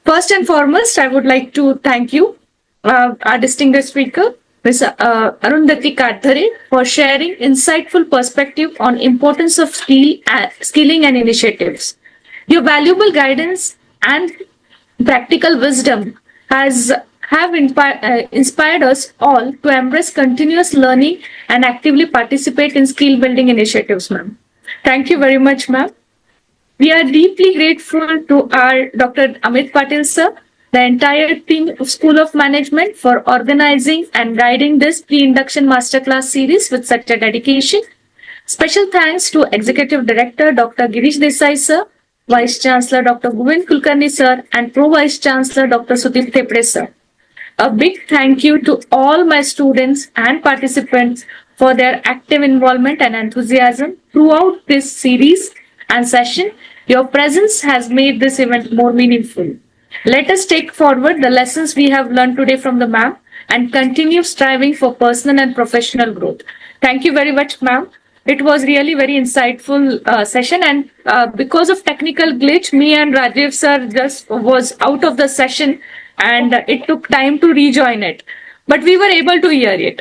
First and foremost, I would like to thank you, our distinguished speaker, Ms. Arundhati Katdare, for sharing insightful perspective on importance of skilling and initiatives. Your valuable guidance and practical wisdom have inspired us all to embrace continuous learning and actively participate in skill building initiatives, ma'am. Thank you very much, ma'am. We are deeply grateful to our Dr. Amit Patil sir, the entire team of School of Management for organizing and guiding this pre-induction masterclass series with such a dedication. Special thanks to Executive Director Dr. Girish Desai sir, Vice Chancellor Dr. Govind Kulkarni sir, and Pro Vice Chancellor Dr. Sudip Thepre sir. A big thank you to all my students and participants for their active involvement and enthusiasm throughout this series and session. Your presence has made this event more meaningful. Let us take forward the lessons we have learned today from the ma'am and continue striving for personal and professional growth. Thank you very much, ma'am. It was really very insightful session, and because of technical glitch, me and Rajiv sir just was out of the session, and it took time to rejoin it, but we were able to hear it.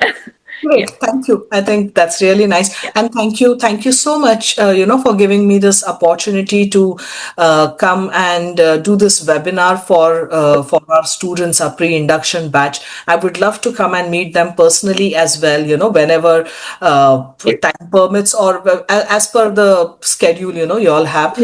Great, thank you. I think that's really nice, and thank you so much. For giving me this opportunity to come and do this webinar for our students, our pre-induction batch. I would love to come and meet them personally as well. Whenever time permits or as per the schedule. You all have.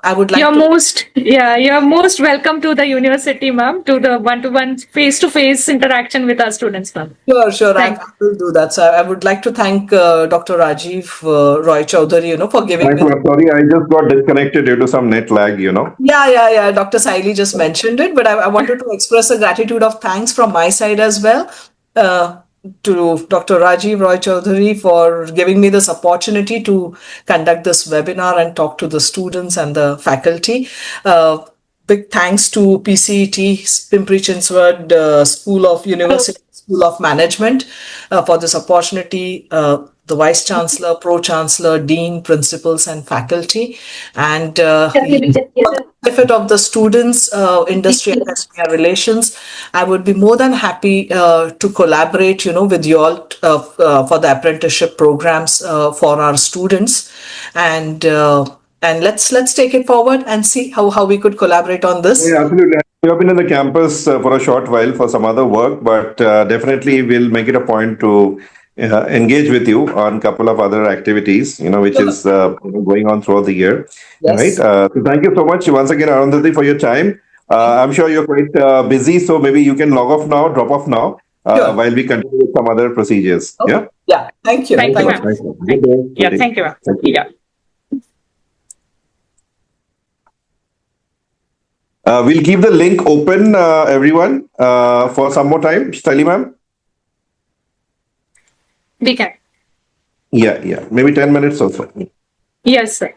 I would like you're most welcome to the university, ma'am, to the one-to-one, face-to-face interaction with our students, ma'am. Sure. I will do that. So I would like to thank Dr. Rajiv Roy Chaudhary, for giving me. Sorry, I just got disconnected due to some net lag. Yeah. Dr. Saili just mentioned it, but I wanted to express a gratitude of thanks from my side as well. To Dr. Rajiv Roy Chaudhary for giving me this opportunity to conduct this webinar and talk to the students and the faculty. Big thanks to PCET, Pimpri Chinchwad School of Management for this opportunity. The Vice Chancellor, Pro Chancellor, Dean, Principals and Faculty. And for the benefit of the students, industry and academia relations, I would be more than happy to collaborate, with you all for the apprenticeship programs for our students. And let's take it forward and see how we could collaborate on this. Yeah, absolutely. We have been in the campus for a short while for some other work, but definitely we'll make it a point to engage with you on a couple of other activities, which is going on throughout the year. Yes. Right. So thank you so much once again, Arundhati, for your time. I'm sure you're quite busy, so maybe you can drop off now, while we continue with some other procedures. Okay. Yeah. Yeah. Thank you. Thank you, ma'am. Thank you. Yeah, thank you, ma'am. Yeah. We'll keep the link open, everyone, for some more time. Stali, ma'am? We can. Yeah. Maybe 10 minutes or so. Yes, sir.